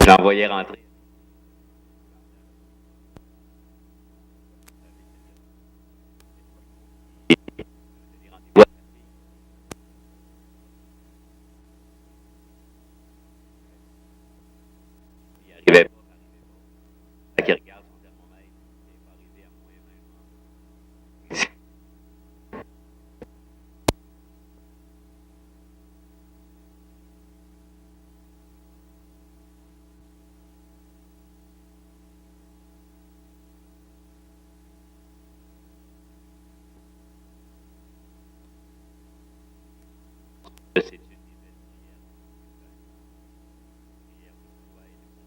J'envoyais rentrer. Il arrivait pas. Qui regarde son thermomètre, il n'est pas arrivé à moins 20. C'est une des belles prières. Prière de foi et de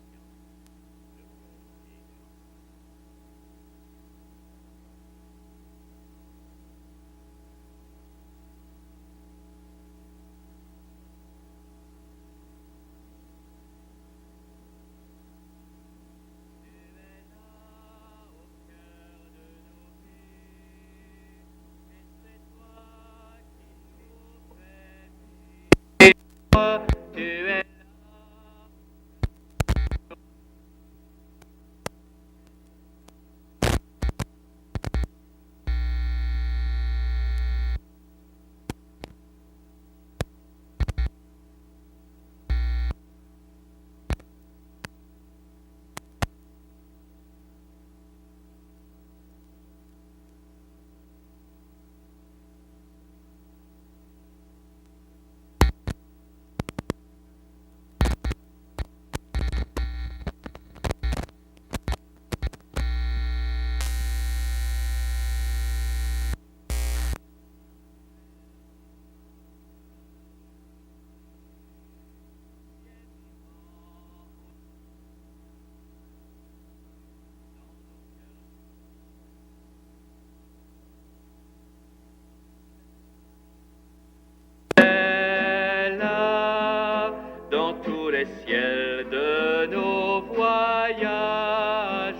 confiance. Le roi et tu es là dans tous les ciels de nos voyages.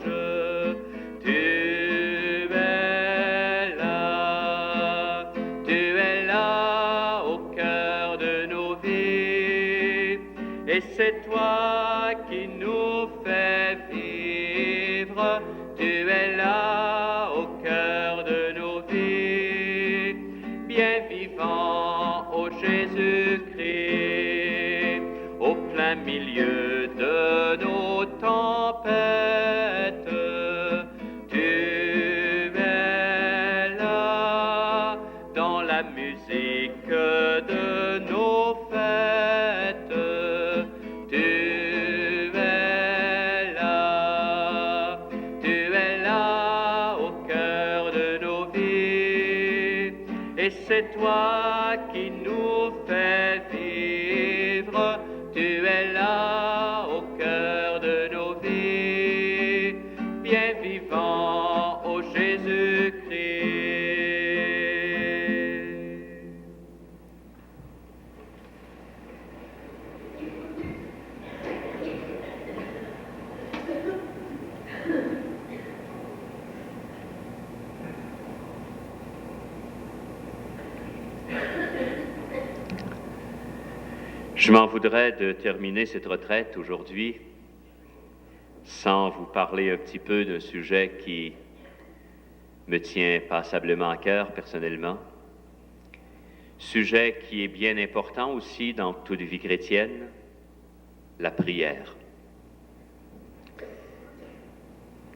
Tu es là au cœur de nos vies, et c'est toi qui nous fais vivre. Tu es là au cœur de nos vies, bien vivant, ô Jésus-Christ, au plein milieu de nos tempêtes. Tu es là dans la musique de nos fêtes. Tu es là au cœur de nos vies, et c'est toi qui nous fais vivre. Tu es là au cœur de nos vies, bien vivant, ô Jésus-Christ. Je m'en voudrais de terminer cette retraite aujourd'hui sans vous parler un petit peu d'un sujet qui me tient passablement à cœur personnellement, sujet qui est bien important aussi dans toute vie chrétienne, la prière.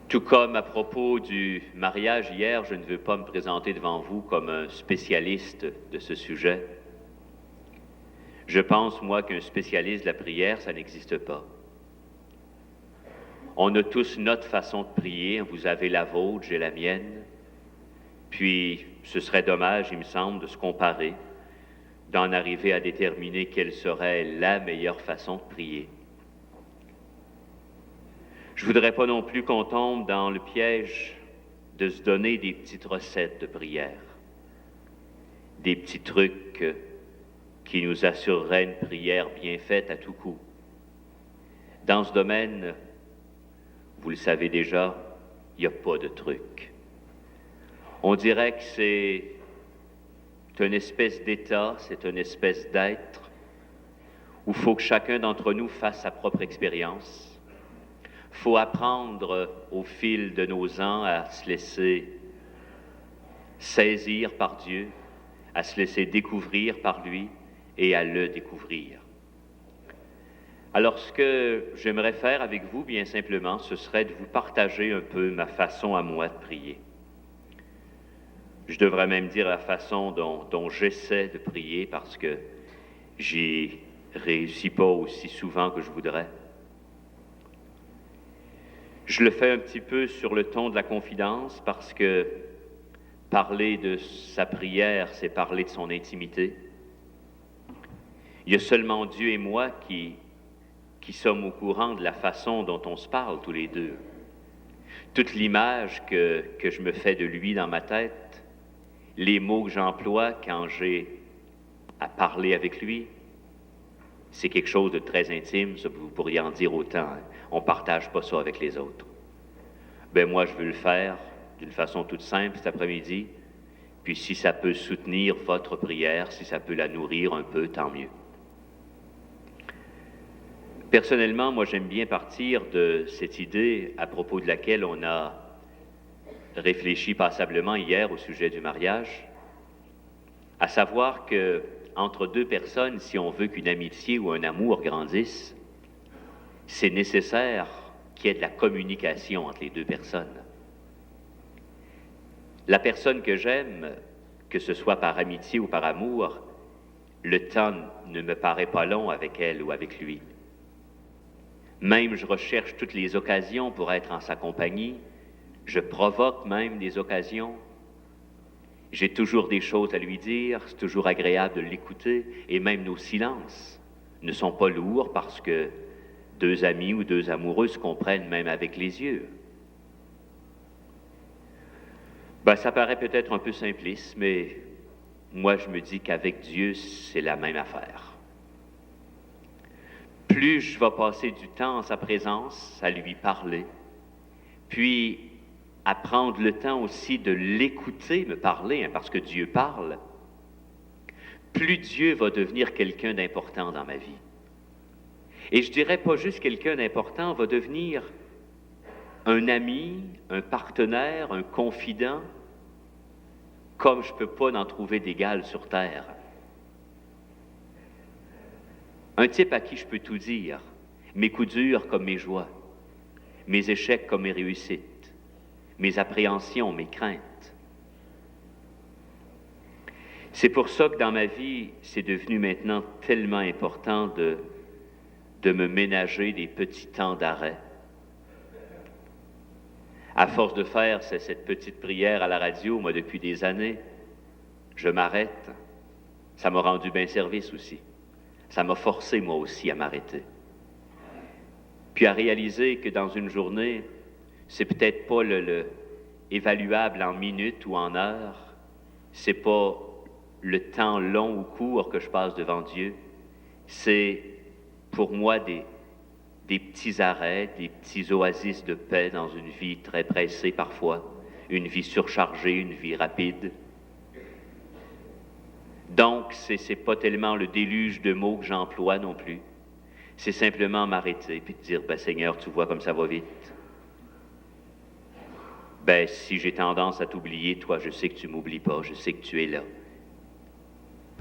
Tout comme à propos du mariage hier, je ne veux pas me présenter devant vous comme un spécialiste de ce sujet. Je pense, moi, qu'un spécialiste de la prière, ça n'existe pas. On a tous notre façon de prier, vous avez la vôtre, j'ai la mienne. Puis, ce serait dommage, il me semble, de se comparer, d'en arriver à déterminer quelle serait la meilleure façon de prier. Je ne voudrais pas non plus qu'on tombe dans le piège de se donner des petites recettes de prière, des petits trucs qui nous assureraient une prière bien faite à tout coup. Dans ce domaine, vous le savez déjà, il n'y a pas de truc. On dirait que c'est une espèce d'état, c'est une espèce d'être, où il faut que chacun d'entre nous fasse sa propre expérience, faut apprendre au fil de nos ans à se laisser saisir par Dieu, à se laisser découvrir par lui et à le découvrir. Alors, ce que j'aimerais faire avec vous, bien simplement, ce serait de vous partager un peu ma façon à moi de prier. Je devrais même dire la façon dont j'essaie de prier, parce que j'y réussis pas aussi souvent que je voudrais. Je le fais un petit peu sur le ton de la confidence, parce que parler de sa prière, c'est parler de son intimité. Il y a seulement Dieu et moi qui sommes au courant de la façon dont on se parle tous les deux. Toute l'image que je me fais de lui dans ma tête, les mots que j'emploie quand j'ai à parler avec lui, c'est quelque chose de très intime, ça, vous pourriez en dire autant. Hein. On ne partage pas ça avec les autres. Ben moi, je veux le faire d'une façon toute simple cet après-midi, puis si ça peut soutenir votre prière, si ça peut la nourrir un peu, tant mieux. Personnellement, moi, j'aime bien partir de cette idée à propos de laquelle on a réfléchi passablement hier au sujet du mariage, à savoir que entre deux personnes, si on veut qu'une amitié ou un amour grandisse, c'est nécessaire qu'il y ait de la communication entre les deux personnes. La personne que j'aime, que ce soit par amitié ou par amour, le temps ne me paraît pas long avec elle ou avec lui. Même je recherche toutes les occasions pour être en sa compagnie, je provoque même des occasions. J'ai toujours des choses à lui dire, c'est toujours agréable de l'écouter, et même nos silences ne sont pas lourds parce que deux amis ou deux amoureux se comprennent même avec les yeux. Ça paraît peut-être un peu simpliste, mais moi je me dis qu'avec Dieu, c'est la même affaire. Plus je vais passer du temps en sa présence, à lui parler, puis à prendre le temps aussi de l'écouter me parler, parce que Dieu parle, plus Dieu va devenir quelqu'un d'important dans ma vie. Et je dirais pas juste quelqu'un d'important, va devenir un ami, un partenaire, un confident, comme je ne peux pas en trouver d'égal sur terre. Un type à qui je peux tout dire, mes coups durs comme mes joies, mes échecs comme mes réussites, mes appréhensions, mes craintes. C'est pour ça que dans ma vie, c'est devenu maintenant tellement important de me ménager des petits temps d'arrêt. À force de faire cette petite prière à la radio, moi, depuis des années, je m'arrête. Ça m'a rendu bien service aussi. Ça m'a forcé, moi aussi, à m'arrêter. Puis à réaliser que dans une journée, c'est peut-être pas le évaluable en minutes ou en heures, c'est pas le temps long ou court que je passe devant Dieu, c'est pour moi des petits arrêts, des petits oasis de paix dans une vie très pressée parfois, une vie surchargée, une vie rapide. Donc, c'est pas tellement le déluge de mots que j'emploie non plus. C'est simplement m'arrêter puis te dire, Seigneur, tu vois comme ça va vite. Si j'ai tendance à t'oublier, toi, je sais que tu m'oublies pas, je sais que tu es là.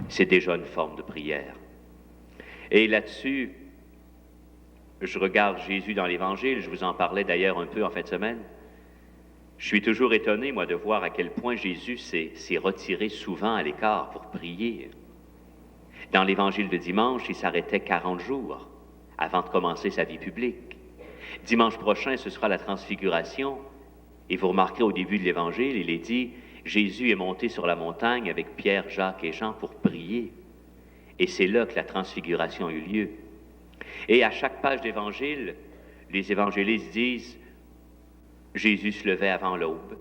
C'est déjà une forme de prière. Et là-dessus, je regarde Jésus dans l'Évangile, je vous en parlais d'ailleurs un peu en fin de semaine. Je suis toujours étonné, moi, de voir à quel point Jésus s'est retiré souvent à l'écart pour prier. Dans l'Évangile de dimanche, il s'arrêtait 40 jours avant de commencer sa vie publique. Dimanche prochain, ce sera la transfiguration. Et vous remarquerez au début de l'Évangile, il est dit, Jésus est monté sur la montagne avec Pierre, Jacques et Jean pour prier. Et c'est là que la transfiguration a eu lieu. Et à chaque page d'Évangile, les évangélistes disent, Jésus se levait avant l'aube,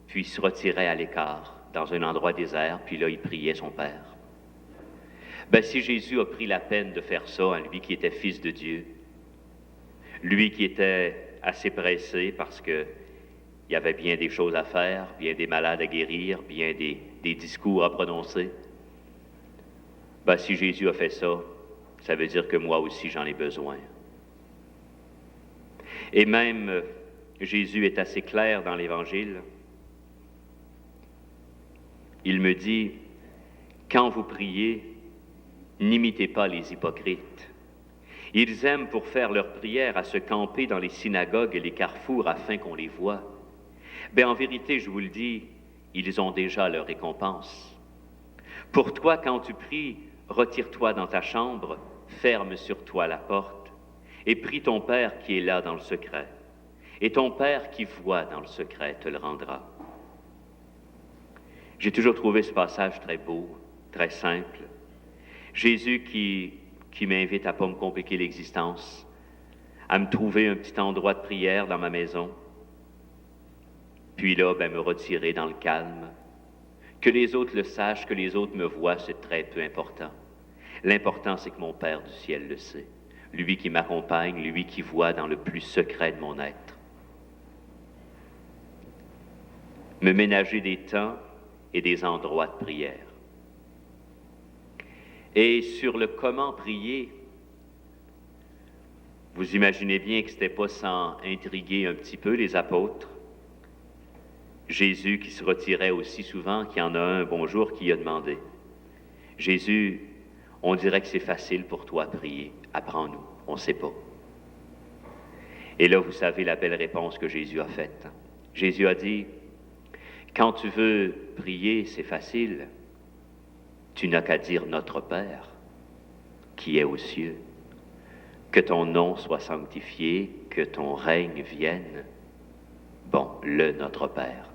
puis il se retirait à l'écart, dans un endroit désert, puis là, il priait son Père. Si Jésus a pris la peine de faire ça, lui qui était fils de Dieu, lui qui était assez pressé parce qu'il y avait bien des choses à faire, bien des malades à guérir, bien des discours à prononcer, si Jésus a fait ça, ça veut dire que moi aussi j'en ai besoin. Et même Jésus est assez clair dans l'Évangile. Il me dit, quand vous priez, n'imitez pas les hypocrites. Ils aiment pour faire leur prière à se camper dans les synagogues et les carrefours afin qu'on les voie. En vérité, je vous le dis, ils ont déjà leur récompense. Pour toi, quand tu pries, retire-toi dans ta chambre, ferme sur toi la porte, et prie ton Père qui est là dans le secret. Et ton Père qui voit dans le secret te le rendra. J'ai toujours trouvé ce passage très beau, très simple. Jésus qui m'invite à ne pas me compliquer l'existence, à me trouver un petit endroit de prière dans ma maison, puis là, me retirer dans le calme. Que les autres le sachent, que les autres me voient, c'est très peu important. L'important, c'est que mon Père du ciel le sait. Lui qui m'accompagne, lui qui voit dans le plus secret de mon être. Me ménager des temps et des endroits de prière. Et sur le comment prier, vous imaginez bien que ce n'était pas sans intriguer un petit peu les apôtres. Jésus qui se retirait aussi souvent qu'il y en a un bonjour qui a demandé. Jésus, on dirait que c'est facile pour toi de prier. Apprends-nous, on ne sait pas. Et là, vous savez la belle réponse que Jésus a faite. Jésus a dit, quand tu veux prier, c'est facile. Tu n'as qu'à dire notre Père, qui est aux cieux. Que ton nom soit sanctifié, que ton règne vienne. Bon, le notre Père.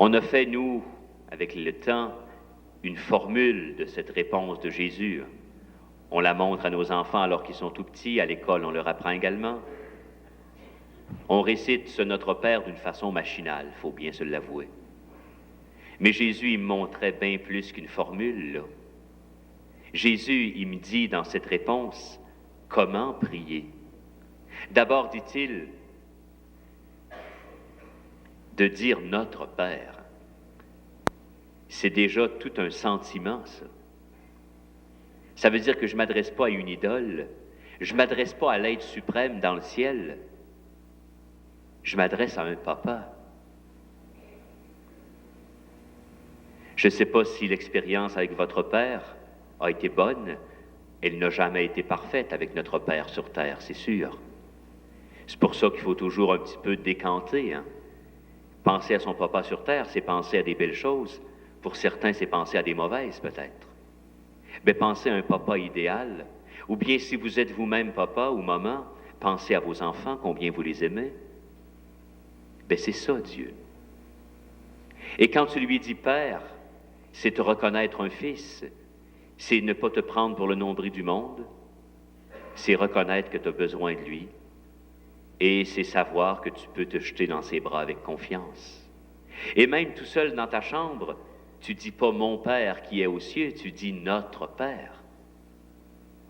On a fait, nous, avec le temps, une formule de cette réponse de Jésus. On la montre à nos enfants alors qu'ils sont tout petits. À l'école, on leur apprend également. On récite ce Notre Père d'une façon machinale, il faut bien se l'avouer. Mais Jésus, il me montrait bien plus qu'une formule, là. Jésus, il me dit dans cette réponse, comment prier? D'abord, dit-il, de dire notre Père. C'est déjà tout un sentiment, ça. Ça veut dire que je ne m'adresse pas à une idole, je ne m'adresse pas à l'être suprême dans le ciel, je m'adresse à un papa. Je ne sais pas si l'expérience avec votre Père a été bonne, elle n'a jamais été parfaite avec notre Père sur terre, c'est sûr. C'est pour ça qu'il faut toujours un petit peu décanter, hein? Penser à son papa sur terre, c'est penser à des belles choses. Pour certains, c'est penser à des mauvaises, peut-être. Mais pensez à un papa idéal. Ou bien, si vous êtes vous-même papa ou maman, pensez à vos enfants, combien vous les aimez. C'est ça, Dieu. Et quand tu lui dis Père, c'est te reconnaître un fils, c'est ne pas te prendre pour le nombril du monde, c'est reconnaître que tu as besoin de lui, et c'est savoir que tu peux te jeter dans ses bras avec confiance. Et même tout seul dans ta chambre, tu dis pas mon Père qui est aux cieux, tu dis notre Père.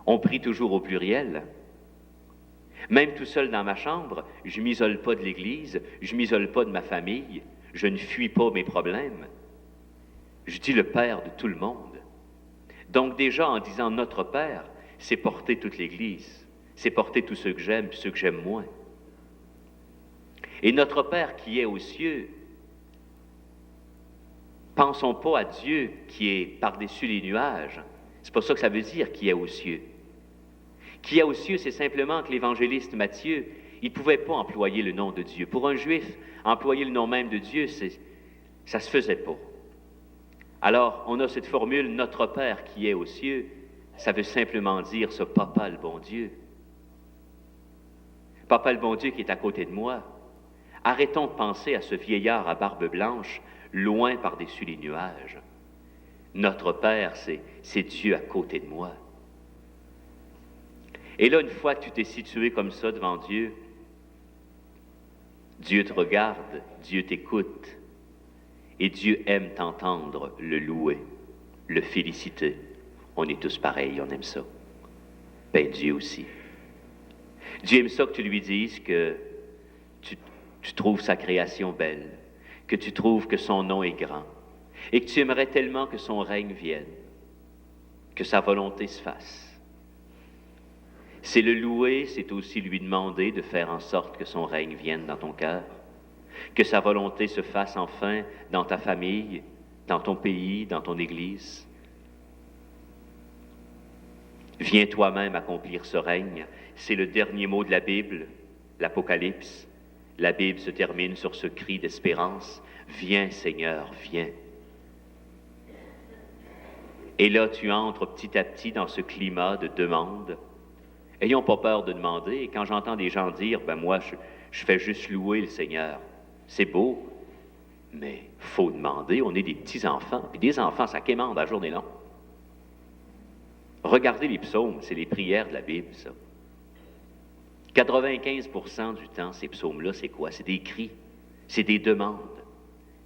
On prie toujours au pluriel. Même tout seul dans ma chambre, je ne m'isole pas de l'Église, je ne m'isole pas de ma famille, je ne fuis pas mes problèmes. Je dis le Père de tout le monde. Donc déjà, en disant notre Père, c'est porter toute l'Église, c'est porter tous ceux que j'aime et ceux que j'aime moins. Et notre Père qui est aux cieux, pensons pas à Dieu qui est par-dessus les nuages. C'est pas ça que ça veut dire, qui est aux cieux. Qui est aux cieux, c'est simplement que l'évangéliste Matthieu, il ne pouvait pas employer le nom de Dieu. Pour un juif, employer le nom même de Dieu, ça se faisait pas. Alors, on a cette formule, notre Père qui est aux cieux, ça veut simplement dire ce Papa le bon Dieu. Papa le bon Dieu qui est à côté de moi. Arrêtons de penser à ce vieillard à barbe blanche, loin par-dessus les nuages. Notre Père, c'est Dieu à côté de moi. Et là, une fois que tu t'es situé comme ça devant Dieu, Dieu te regarde, Dieu t'écoute, et Dieu aime t'entendre le louer, le féliciter. On est tous pareils, on aime ça. Dieu aussi. Dieu aime ça que tu lui dises que tu trouves sa création belle, que tu trouves que son nom est grand, et que tu aimerais tellement que son règne vienne, que sa volonté se fasse. C'est le louer, c'est aussi lui demander de faire en sorte que son règne vienne dans ton cœur, que sa volonté se fasse enfin dans ta famille, dans ton pays, dans ton Église. Viens toi-même accomplir ce règne. C'est le dernier mot de la Bible, l'Apocalypse. La Bible se termine sur ce cri d'espérance. Viens Seigneur, viens. Et là, tu entres petit à petit dans ce climat de demande. Ayons pas peur de demander. Et quand j'entends des gens dire, moi, je fais juste louer le Seigneur. C'est beau, mais il faut demander. On est des petits-enfants. Puis des enfants, ça quémande la journée longue. Regardez les psaumes, c'est les prières de la Bible, ça. 95% du temps, ces psaumes-là, c'est quoi? C'est des cris, c'est des demandes,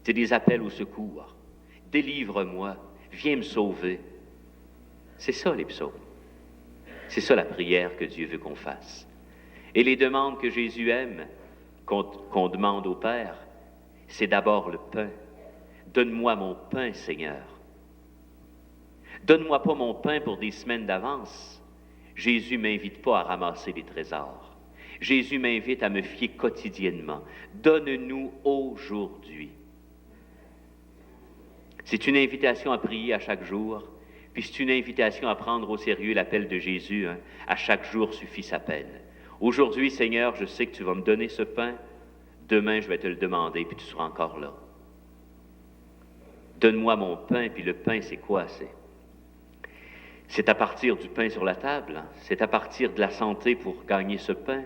c'est des appels au secours. Délivre-moi, viens me sauver. C'est ça, les psaumes. C'est ça la prière que Dieu veut qu'on fasse. Et les demandes que Jésus aime, qu'on demande au Père, c'est d'abord le pain. Donne-moi mon pain, Seigneur. Donne-moi pas mon pain pour des semaines d'avance. Jésus ne m'invite pas à ramasser des trésors. Jésus m'invite à me fier quotidiennement. Donne-nous aujourd'hui. C'est une invitation à prier à chaque jour, puis c'est une invitation à prendre au sérieux l'appel de Jésus. À chaque jour suffit sa peine. Aujourd'hui, Seigneur, je sais que tu vas me donner ce pain. Demain, je vais te le demander, puis tu seras encore là. Donne-moi mon pain, puis le pain, c'est quoi? C'est à partir du pain sur la table, c'est à partir de la santé pour gagner ce pain.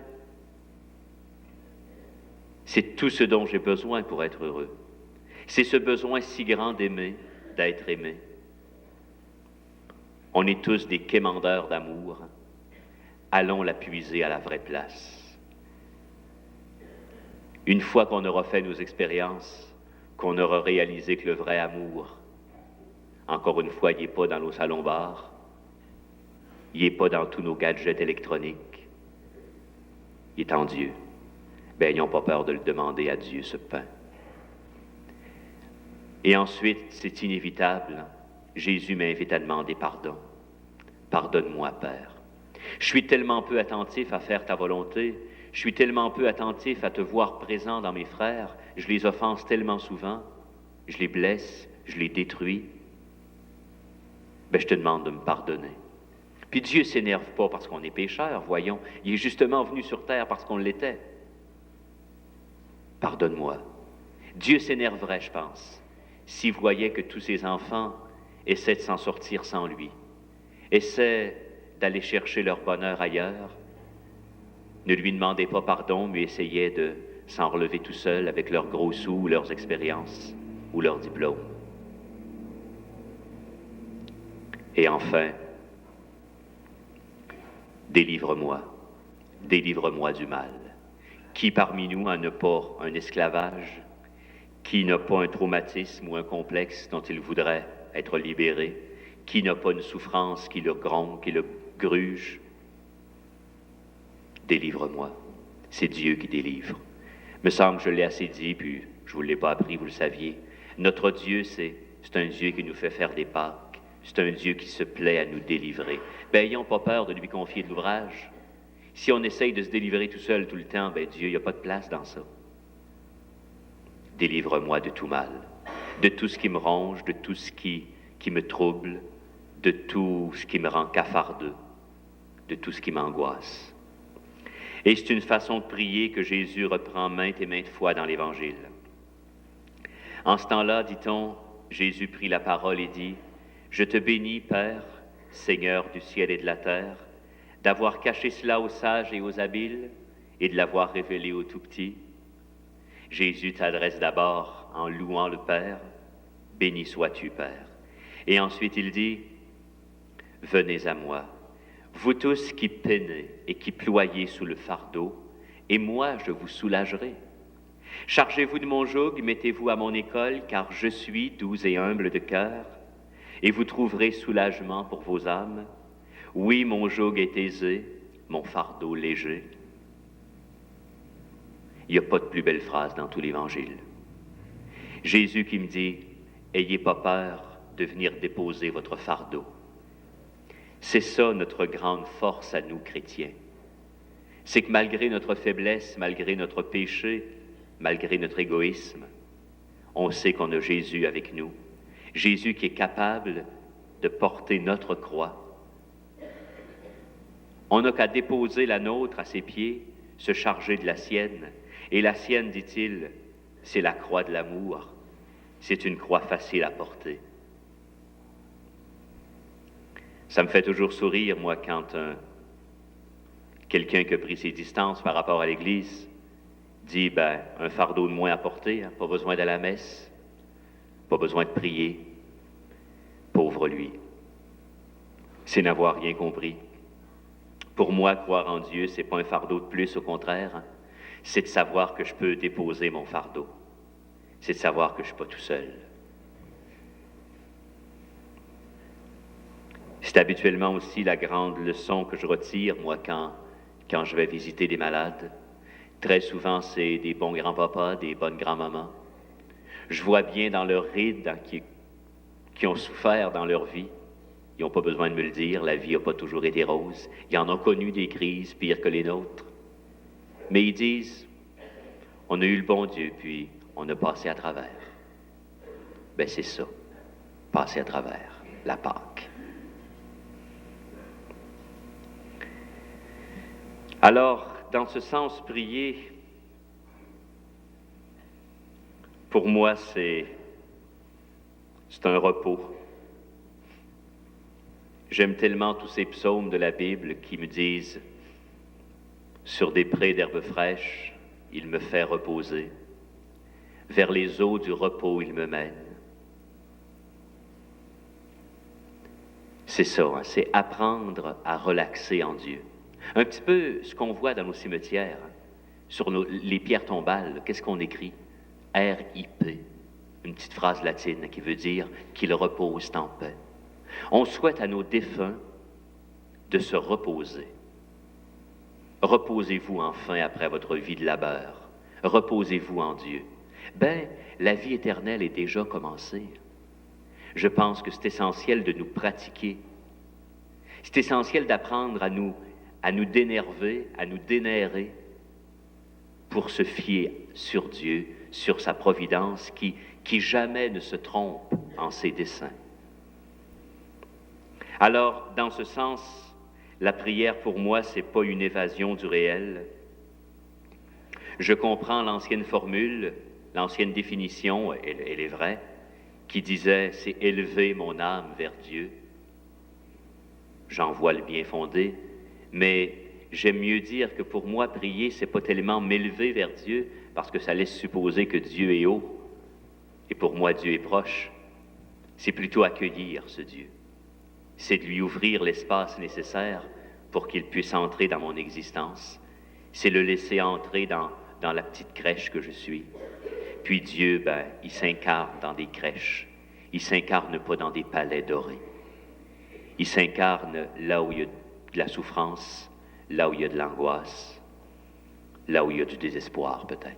C'est tout ce dont j'ai besoin pour être heureux. C'est ce besoin si grand d'aimer, d'être aimé. On est tous des quémandeurs d'amour. Allons la puiser à la vraie place. Une fois qu'on aura fait nos expériences, qu'on aura réalisé que le vrai amour, encore une fois, il n'est pas dans nos salons-bars, il n'est pas dans tous nos gadgets électroniques, il est en Dieu. N'ayons pas peur de le demander à Dieu, ce pain. Et ensuite, c'est inévitable, Jésus m'invite à demander pardon. Pardonne-moi, Père. Je suis tellement peu attentif à faire ta volonté, je suis tellement peu attentif à te voir présent dans mes frères, je les offense tellement souvent, je les blesse, je les détruis. Je te demande de me pardonner. Puis Dieu ne s'énerve pas parce qu'on est pécheur, voyons, il est justement venu sur terre parce qu'on l'était. Pardonne-moi. Dieu s'énerverait, je pense, s'il voyait que tous ses enfants essaient de s'en sortir sans lui, essaient d'aller chercher leur bonheur ailleurs, ne lui demandaient pas pardon, mais essayaient de s'en relever tout seuls avec leurs gros sous, ou leurs expériences, ou leurs diplômes. Et enfin, délivre-moi du mal. Qui parmi nous n'a pas un esclavage? Qui n'a pas un traumatisme ou un complexe dont il voudrait être libéré? Qui n'a pas une souffrance qui le gronde, qui le gruge? Délivre-moi. C'est Dieu qui délivre. Me semble que je l'ai assez dit, puis je ne vous l'ai pas appris, vous le saviez. Notre Dieu, c'est un Dieu qui nous fait faire des Pâques. C'est un Dieu qui se plaît à nous délivrer. N'ayons pas peur de lui confier de l'ouvrage. Si on essaye de se délivrer tout seul tout le temps, Dieu, il n'y a pas de place dans ça. Délivre-moi de tout mal, de tout ce qui me ronge, de tout ce qui me trouble, de tout ce qui me rend cafardeux, de tout ce qui m'angoisse. Et c'est une façon de prier que Jésus reprend maintes et maintes fois dans l'Évangile. En ce temps-là, dit-on, Jésus prit la parole et dit, « Je te bénis, Père, Seigneur du ciel et de la terre, d'avoir caché cela aux sages et aux habiles et de l'avoir révélé aux tout-petits. » Jésus t'adresse d'abord en louant le Père, « Béni sois-tu, Père. » Et ensuite il dit, « Venez à moi, vous tous qui peinez et qui ployez sous le fardeau, et moi je vous soulagerai. Chargez-vous de mon joug, mettez-vous à mon école, car je suis doux et humble de cœur, et vous trouverez soulagement pour vos âmes. Oui, mon joug est aisé, mon fardeau léger. » Il n'y a pas de plus belle phrase dans tout l'Évangile. Jésus qui me dit, « Ayez pas peur de venir déposer votre fardeau. » C'est ça notre grande force à nous, chrétiens. c'est que malgré notre faiblesse, malgré notre péché, malgré notre égoïsme, on sait qu'on a Jésus avec nous. Jésus qui est capable de porter notre croix. On n'a qu'à déposer la nôtre à ses pieds, se charger de la sienne. Et la sienne, dit-il, c'est la croix de l'amour. C'est une croix facile à porter. Ça me fait toujours sourire, moi, quand quelqu'un qui a pris ses distances par rapport à l'Église dit, un fardeau de moins à porter, hein, pas besoin d'aller à la messe, pas besoin de prier. Pauvre lui. C'est n'avoir rien compris. Pour moi, croire en Dieu, c'est pas un fardeau de plus, au contraire, hein, c'est de savoir que je peux déposer mon fardeau. C'est de savoir que je ne suis pas tout seul. C'est habituellement aussi la grande leçon que je retire, moi, quand je vais visiter des malades. Très souvent, c'est des bons grands-papas, des bonnes grand-mamans. Je vois bien dans leurs rides qui ont souffert dans leur vie. Ils n'ont pas besoin de me le dire, la vie n'a pas toujours été rose. Ils en ont connu des crises pires que les nôtres. Mais ils disent, on a eu le bon Dieu, puis on a passé à travers. C'est ça, passer à travers, la Pâque. Alors, dans ce sens, prier, pour moi, c'est un repos. J'aime tellement tous ces psaumes de la Bible qui me disent « Sur des prés d'herbes fraîches, il me fait reposer. Vers les eaux du repos, il me mène. » C'est ça, hein, c'est apprendre à relaxer en Dieu. Un petit peu ce qu'on voit dans nos cimetières, hein, sur les pierres tombales, qu'est-ce qu'on écrit? R.I.P., une petite phrase latine qui veut dire « qu'il repose en paix ». On souhaite à nos défunts de se reposer. Reposez-vous enfin après votre vie de labeur. Reposez-vous en Dieu. La vie éternelle est déjà commencée. Je pense que c'est essentiel de nous pratiquer. C'est essentiel d'apprendre à nous dénerver, à nous dénerrer pour se fier sur Dieu, sur sa providence qui jamais ne se trompe en ses desseins. Alors, dans ce sens, la prière pour moi, c'est pas une évasion du réel. Je comprends l'ancienne formule, l'ancienne définition, elle est vraie, qui disait « c'est élever mon âme vers Dieu ». J'en vois le bien fondé, mais j'aime mieux dire que pour moi, prier, c'est pas tellement m'élever vers Dieu, parce que ça laisse supposer que Dieu est haut, et pour moi, Dieu est proche. C'est plutôt accueillir ce Dieu. C'est de lui ouvrir l'espace nécessaire pour qu'il puisse entrer dans mon existence. C'est le laisser entrer dans la petite crèche que je suis. Puis Dieu, il s'incarne dans des crèches. Il s'incarne pas dans des palais dorés. Il s'incarne là où il y a de la souffrance, là où il y a de l'angoisse, là où il y a du désespoir peut-être.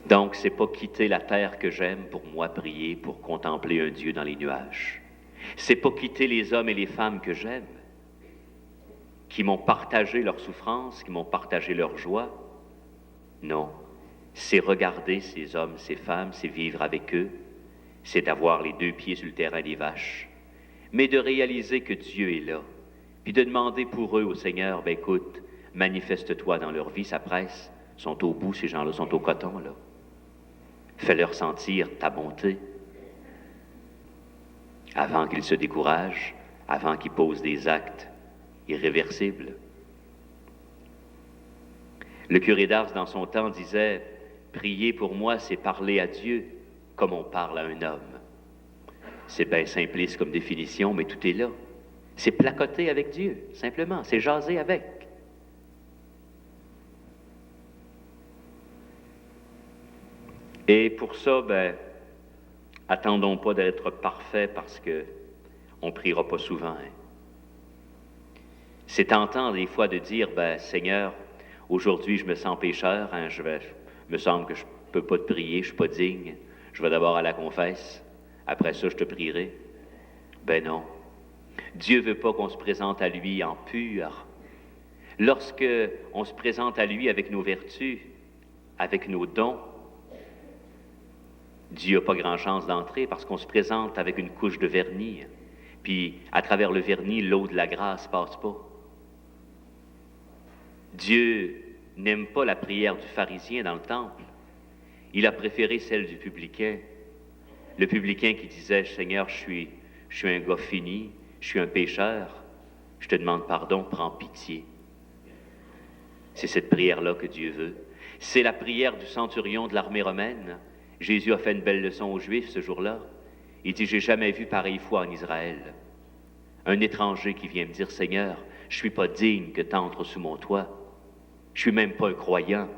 Donc, c'est pas quitter la terre que j'aime pour moi prier, pour contempler un Dieu dans les nuages. C'est pas quitter les hommes et les femmes que j'aime, qui m'ont partagé leur souffrance, qui m'ont partagé leur joie. Non, c'est regarder ces hommes, ces femmes, c'est vivre avec eux, c'est d'avoir les deux pieds sur le terrain des vaches, mais de réaliser que Dieu est là, puis de demander pour eux au Seigneur, écoute, manifeste-toi dans leur vie, ça presse, sont au bout, ces gens-là sont au coton, là. Fais-leur sentir ta bonté avant qu'ils se découragent, avant qu'ils posent des actes irréversibles. Le curé d'Ars, dans son temps, disait « Prier pour moi, c'est parler à Dieu comme on parle à un homme. » C'est bien simpliste comme définition, mais tout est là. C'est placoter avec Dieu, simplement, c'est jaser avec. Et pour ça, attendons pas d'être parfaits parce qu'on ne priera pas souvent. Hein. C'est tentant des fois de dire, Seigneur, aujourd'hui je me sens pécheur, hein, me semble que je ne peux pas te prier, je ne suis pas digne, je vais d'abord à la confesse, après ça je te prierai. Non. Dieu ne veut pas qu'on se présente à lui en pur, Lorsque on se présente à lui avec nos vertus, avec nos dons, Dieu n'a pas grand chance d'entrer parce qu'on se présente avec une couche de vernis. Puis, à travers le vernis, l'eau de la grâce passe pas. Dieu n'aime pas la prière du pharisien dans le temple. Il a préféré celle du publicain. Le publicain qui disait, « Seigneur, je suis un gars fini, je suis un pécheur, je te demande pardon, prends pitié. » C'est cette prière-là que Dieu veut. C'est la prière du centurion de l'armée romaine. Jésus a fait une belle leçon aux Juifs ce jour-là. Il dit, « J'ai jamais vu pareille foi en Israël. Un étranger qui vient me dire, « Seigneur, je ne suis pas digne que tu entres sous mon toit. Je ne suis même pas un croyant. »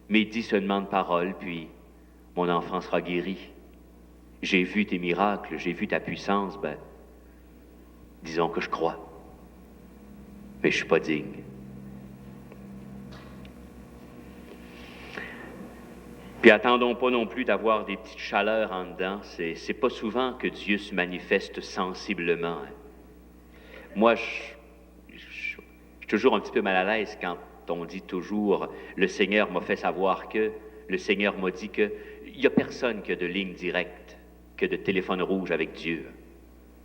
Mais il dit seulement de parole, puis mon enfant sera guéri. J'ai vu tes miracles, j'ai vu ta puissance, disons que je crois. Mais je ne suis pas digne. Puis attendons pas non plus d'avoir des petites chaleurs en dedans. C'est pas souvent que Dieu se manifeste sensiblement. Moi, je suis toujours un petit peu mal à l'aise quand on dit toujours « le Seigneur m'a fait savoir que », le Seigneur m'a dit que. Il n'y a personne qui a de ligne directe, que de téléphone rouge avec Dieu,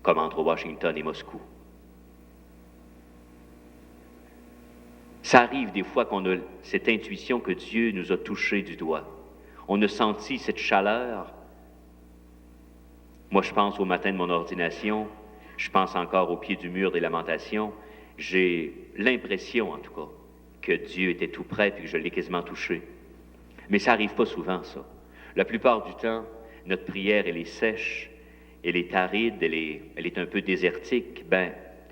comme entre Washington et Moscou. Ça arrive des fois qu'on a cette intuition que Dieu nous a touchés du doigt. On a senti cette chaleur. Moi, je pense au matin de mon ordination, je pense encore au pied du mur des lamentations. J'ai l'impression, en tout cas, que Dieu était tout près et que je l'ai quasiment touché. Mais ça n'arrive pas souvent, ça. La plupart du temps, notre prière, elle est sèche, elle est aride, elle est un peu désertique.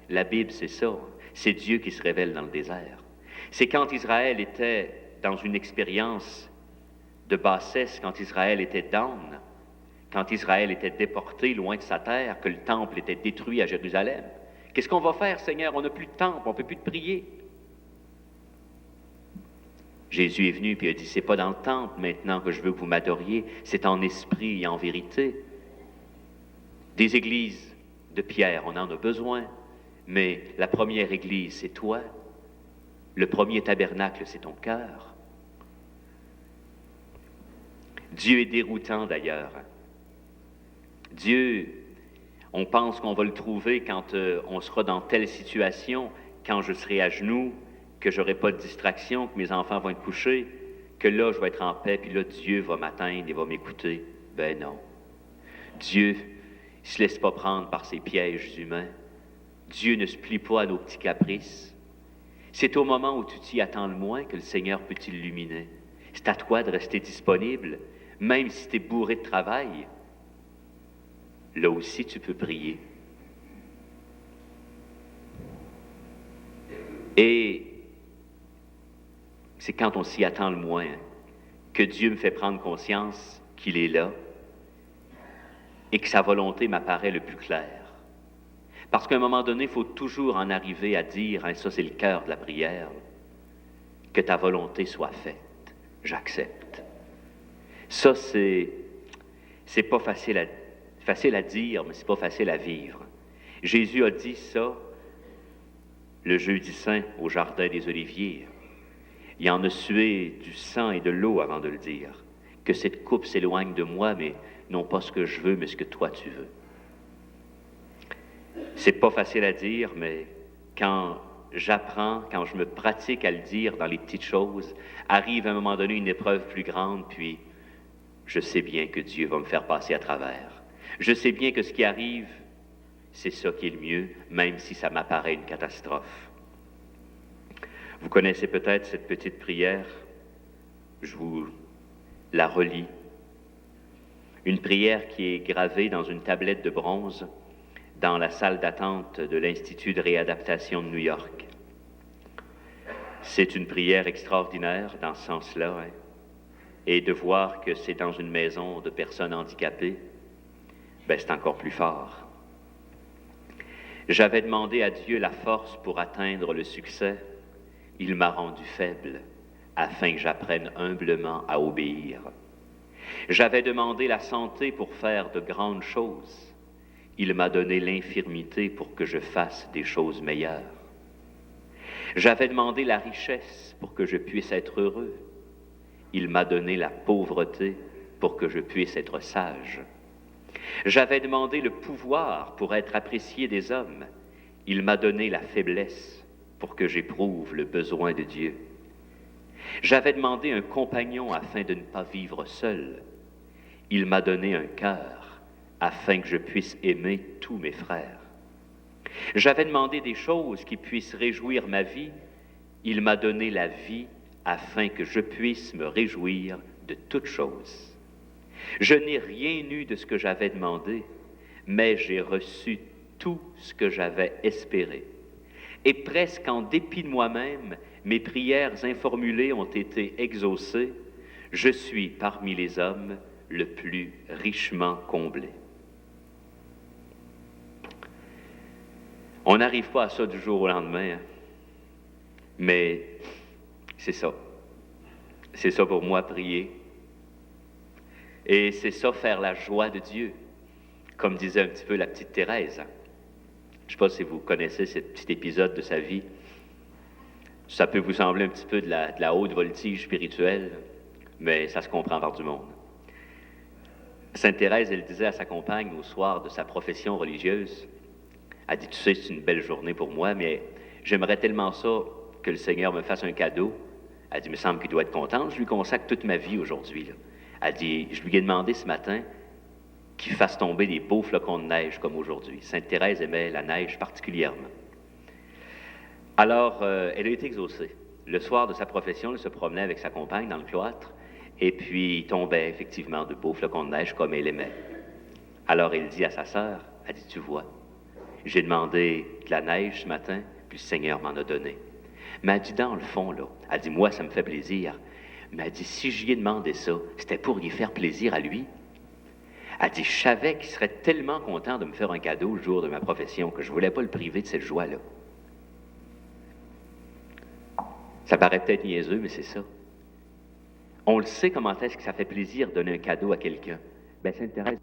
La Bible, c'est ça. C'est Dieu qui se révèle dans le désert. C'est quand Israël était dans une expérience de bassesse, quand Israël était down, quand Israël était déporté loin de sa terre, que le temple était détruit à Jérusalem. Qu'est-ce qu'on va faire, Seigneur? On n'a plus de temple, on ne peut plus te prier. Jésus est venu et a dit, c'est pas dans le temple maintenant que je veux que vous m'adoriez, c'est en esprit et en vérité. Des églises de pierre, on en a besoin, mais la première église, c'est toi. Le premier tabernacle, c'est ton cœur. Dieu est déroutant d'ailleurs. Dieu, on pense qu'on va le trouver quand on sera dans telle situation, quand je serai à genoux, que je n'aurai pas de distraction, que mes enfants vont être couchés, que là, je vais être en paix, puis là, Dieu va m'atteindre et va m'écouter. Non. Dieu ne se laisse pas prendre par ses pièges humains. Dieu ne se plie pas à nos petits caprices. C'est au moment où tu t'y attends le moins que le Seigneur peut t'illuminer. C'est à toi de rester disponible, même si tu es bourré de travail. Là aussi, tu peux prier. Et c'est quand on s'y attend le moins que Dieu me fait prendre conscience qu'il est là et que sa volonté m'apparaît le plus clair. Parce qu'à un moment donné, il faut toujours en arriver à dire, ça c'est le cœur de la prière, que ta volonté soit faite. J'accepte. Ça, c'est pas facile à dire, mais c'est pas facile à vivre. Jésus a dit ça le jeudi saint au jardin des Oliviers. Il en a sué du sang et de l'eau avant de le dire. Que cette coupe s'éloigne de moi, mais non pas ce que je veux, mais ce que toi tu veux. C'est pas facile à dire, mais quand j'apprends, quand je me pratique à le dire dans les petites choses, arrive à un moment donné une épreuve plus grande, puis je sais bien que Dieu va me faire passer à travers. Je sais bien que ce qui arrive, c'est ça qui est le mieux, même si ça m'apparaît une catastrophe. Vous connaissez peut-être cette petite prière, je vous la relis. Une prière qui est gravée dans une tablette de bronze dans la salle d'attente de l'Institut de réadaptation de New York. C'est une prière extraordinaire dans ce sens-là, et de voir que c'est dans une maison de personnes handicapées, c'est encore plus fort. J'avais demandé à Dieu la force pour atteindre le succès. Il m'a rendu faible, afin que j'apprenne humblement à obéir. J'avais demandé la santé pour faire de grandes choses. Il m'a donné l'infirmité pour que je fasse des choses meilleures. J'avais demandé la richesse pour que je puisse être heureux. Il m'a donné la pauvreté pour que je puisse être sage. J'avais demandé le pouvoir pour être apprécié des hommes. Il m'a donné la faiblesse pour que j'éprouve le besoin de Dieu. J'avais demandé un compagnon afin de ne pas vivre seul. Il m'a donné un cœur afin que je puisse aimer tous mes frères. J'avais demandé des choses qui puissent réjouir ma vie. Il m'a donné la vie afin que je puisse me réjouir de toutes choses. Je n'ai rien eu de ce que j'avais demandé, mais j'ai reçu tout ce que j'avais espéré. Et presque en dépit de moi-même, mes prières informulées ont été exaucées. Je suis parmi les hommes le plus richement comblé. On n'arrive pas à ça du jour au lendemain, hein? Mais c'est ça. C'est ça pour moi, prier. Et c'est ça, faire la joie de Dieu, comme disait un petit peu la petite Thérèse. Je ne sais pas si vous connaissez ce petit épisode de sa vie. Ça peut vous sembler un petit peu de la haute voltige spirituelle, mais ça se comprend par du monde. Sainte Thérèse, elle disait à sa compagne au soir de sa profession religieuse, elle dit, tu sais, c'est une belle journée pour moi, mais j'aimerais tellement ça que le Seigneur me fasse un cadeau. Elle dit, il me semble qu'il doit être content, je lui consacre toute ma vie aujourd'hui, là. Elle dit, je lui ai demandé ce matin qu'il fasse tomber des beaux flocons de neige comme aujourd'hui. Sainte Thérèse aimait la neige particulièrement. Alors, elle a été exaucée. Le soir de sa profession, elle se promenait avec sa compagne dans le cloître, et puis il tombait effectivement de beaux flocons de neige comme elle aimait. Alors, elle dit à sa sœur, elle dit, tu vois, j'ai demandé de la neige ce matin, puis le Seigneur m'en a donné. Mais elle dit, dans le fond, là, elle dit, moi, ça me fait plaisir. Mais elle dit, si j'y ai demandé ça, c'était pour y faire plaisir à lui. Elle dit, je savais qu'il serait tellement content de me faire un cadeau le jour de ma profession que je ne voulais pas le priver de cette joie-là. Ça paraît peut-être niaiseux, mais c'est ça. On le sait comment est-ce que ça fait plaisir de donner un cadeau à quelqu'un. Bien, Sainte Thérèse